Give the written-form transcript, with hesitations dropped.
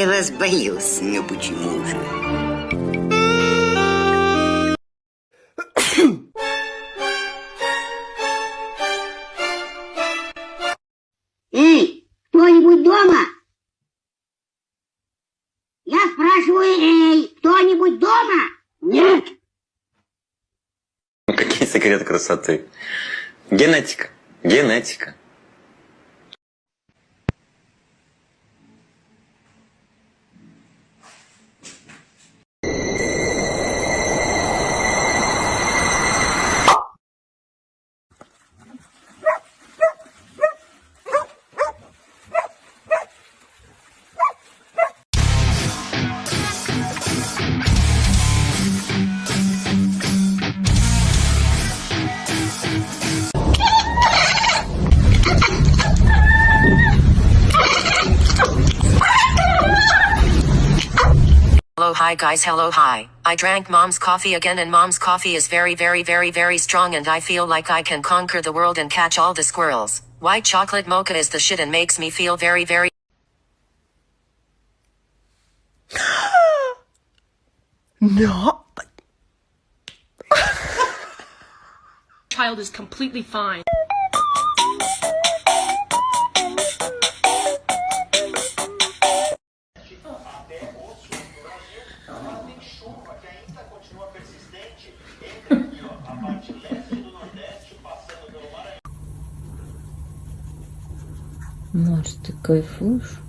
Я вас боюсь. Ну почему же? Эй, кто-нибудь дома? Я спрашиваю, эй, кто-нибудь дома? Нет. Какие секреты красоты? Генетика. Генетика. Hello, hi guys, hello, hi. I drank mom's coffee again and mom's coffee is very, very, very, very strong and I feel like I can conquer the world and catch all the squirrels. White chocolate mocha is the shit and makes me feel very, very... No. Child is completely fine. Маш, ты кайфуешь?